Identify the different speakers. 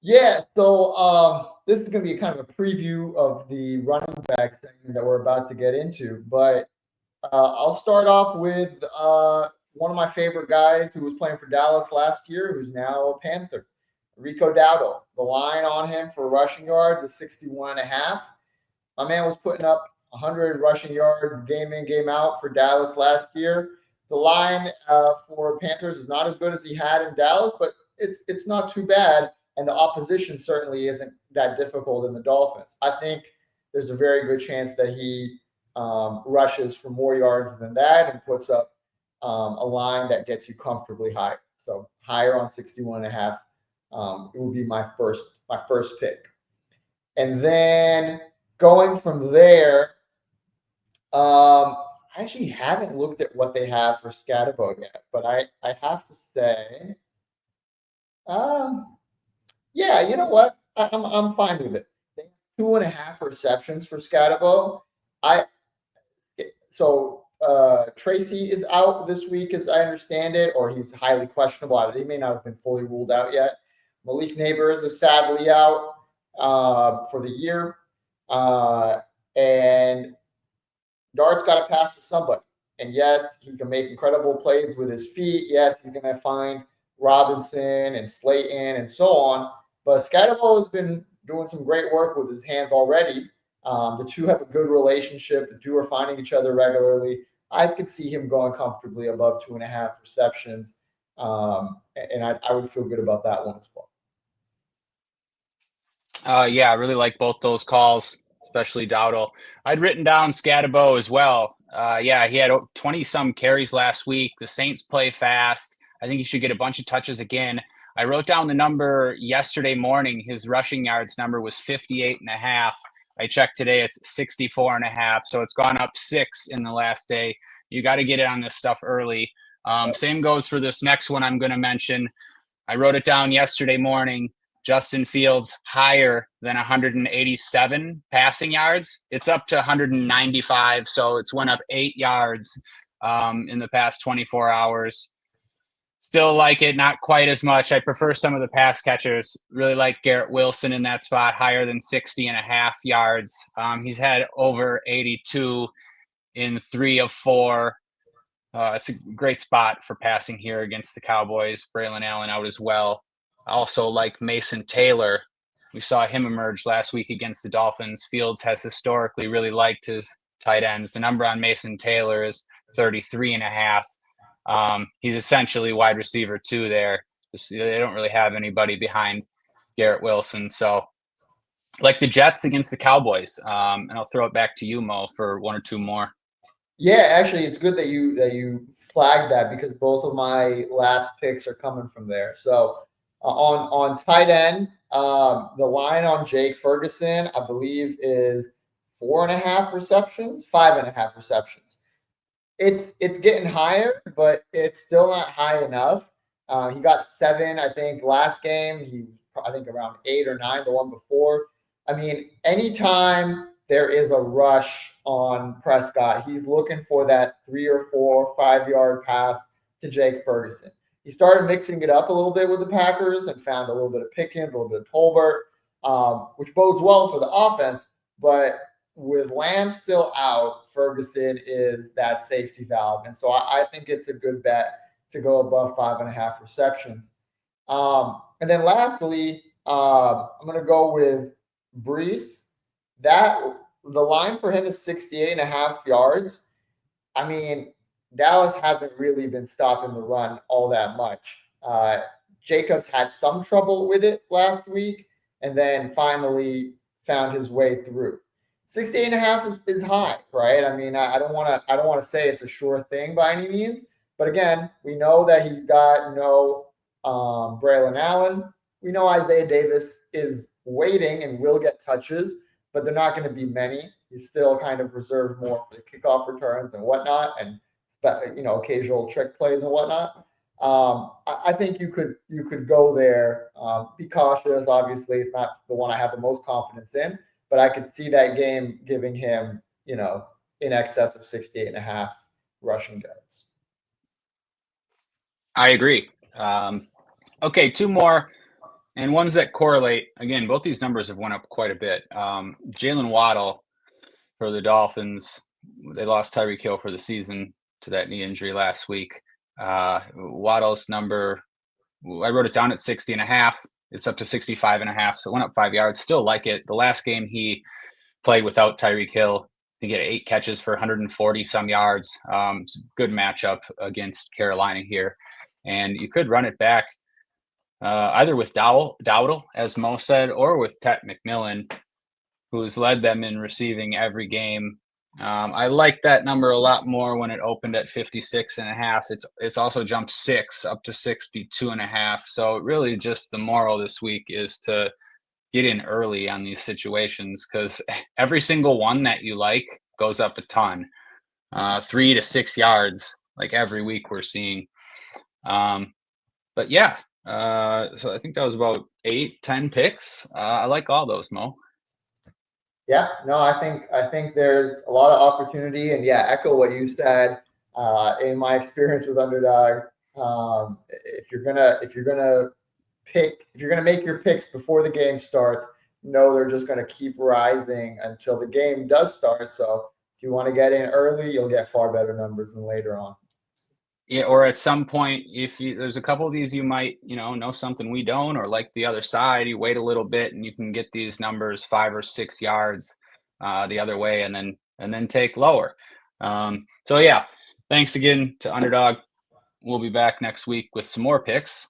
Speaker 1: Yeah, so this is going to be kind of a preview of the running back segment that we're about to get into. But I'll start off with one of my favorite guys who was playing for Dallas last year, who's now a Panther, Rico Dowdle. The line on him for rushing yards is 61 and a half. My man was putting up 100 rushing yards game in, game out for Dallas last year. The line for Panthers is not as good as he had in Dallas, but it's not too bad. And the opposition certainly isn't that difficult in the Dolphins. I think there's a very good chance that he rushes for more yards than that and puts up a line that gets you comfortably high. So higher on 61 and a half. It would be my first pick. And then going from there, I actually haven't looked at what they have for Skattebo yet, but I have to say, um, yeah, you know what? I'm fine with it. They have 2.5 receptions for Skattebo. I so Tracy is out this week, as I understand it, or he's highly questionable. He may not have been fully ruled out yet. Malik Neighbors is sadly out for the year, and Dart's got to pass to somebody. And yes, he can make incredible plays with his feet. Yes, he's going to find Robinson and Slayton and so on. But Skattebo has been doing some great work with his hands already. The two have a good relationship. The two are finding each other regularly. I could see him going comfortably above 2.5 receptions. And I would feel good about that one as well.
Speaker 2: Yeah, I really like both those calls, especially Dowdle. I'd written down Skattebo as well. Yeah, he had 20-some carries last week. The Saints play fast. I think he should get a bunch of touches again. I wrote down the number yesterday morning. His rushing yards number was 58 and a half. I checked today, it's 64 and a half. So it's gone up 6 in the last day. You got to get it on this stuff early. Same goes for this next one I'm going to mention. I wrote it down yesterday morning. Justin Fields higher than 187 passing yards. It's up to 195, so it's went up 8 yards in the past 24 hours. Still like it, not quite as much. I prefer some of the pass catchers. Really like Garrett Wilson in that spot, higher than 60 and a half yards. He's had over 82 in 3 of 4. It's a great spot for passing here against the Cowboys. Braylon Allen out as well. Also like Mason Taylor. We saw him emerge last week against the Dolphins. Fields has historically really liked his tight ends. The number on Mason Taylor is 33 and a half. He's essentially wide receiver 2 there. They don't really have anybody behind Garrett Wilson. So like the Jets against the Cowboys. And I'll throw it back to you, Mo, for 1 or 2 more.
Speaker 1: Yeah, actually, it's good that you flagged that because both of my last picks are coming from there. So on tight end, the line on Jake Ferguson, I believe, is 4.5 receptions, 5.5 receptions. It's getting higher, but it's still not high enough. He got 7, I think, last game. I think around 8 or 9 the one before. I mean, anytime there is a rush on Prescott, he's looking for that 3 or 4 or 5 yard pass to Jake Ferguson. He started mixing it up a little bit with the Packers and found a little bit of Pickens, a little bit of Tolbert, which bodes well for the offense. But with Lamb still out, Ferguson is that safety valve. And so I think it's a good bet to go above 5.5 receptions. And then lastly, I'm going to go with Breece. The line for him is 68 and a half yards. I mean, Dallas hasn't really been stopping the run all that much. Jacobs had some trouble with it last week and then finally found his way through. 68 and a half is high, right? I mean, I don't want to say it's a sure thing by any means, but again, we know that he's got no Braylon Allen. We know Isaiah Davis is waiting and will get touches, but they're not going to be many. He's still kind of reserved more for the kickoff returns and whatnot, and occasional trick plays and whatnot. I think you could go there. Be cautious. Obviously, it's not the one I have the most confidence in, but I could see that game giving him, in excess of 68 and a half rushing yards.
Speaker 2: I agree. Okay, 2 more. And ones that correlate, again, both these numbers have went up quite a bit. Jaylen Waddle for the Dolphins, they lost Tyreek Hill for the season to that knee injury last week. Waddle's number, I wrote it down at 60.5. It's up to 65.5, so it went up 5 yards. Still like it. The last game he played without Tyreek Hill, he get 8 catches for 140 some yards. It's a good matchup against Carolina here. And you could run it back either with Dowdle, as Mo said, or with Tet McMillan, who's led them in receiving every game. I like that number a lot more when it opened at 56.5. It's also jumped 6 up to 62.5. So really just the moral this week is to get in early on these situations, because every single one that you like goes up a ton, 3 to 6 yards, like every week we're seeing. But yeah, so I think that was about 8-10 picks. I like all those, Mo.
Speaker 1: Yeah, no, I think there's a lot of opportunity, and yeah, echo what you said. In my experience with Underdog, if you're gonna make your picks before the game starts, no, they're just gonna keep rising until the game does start. So if you want to get in early, you'll get far better numbers than later on.
Speaker 2: Yeah, or at some point, there's a couple of these you might, know something we don't, or like the other side, you wait a little bit and you can get these numbers 5 or 6 yards the other way, and then take lower. So yeah, thanks again to Underdog. We'll be back next week with some more picks.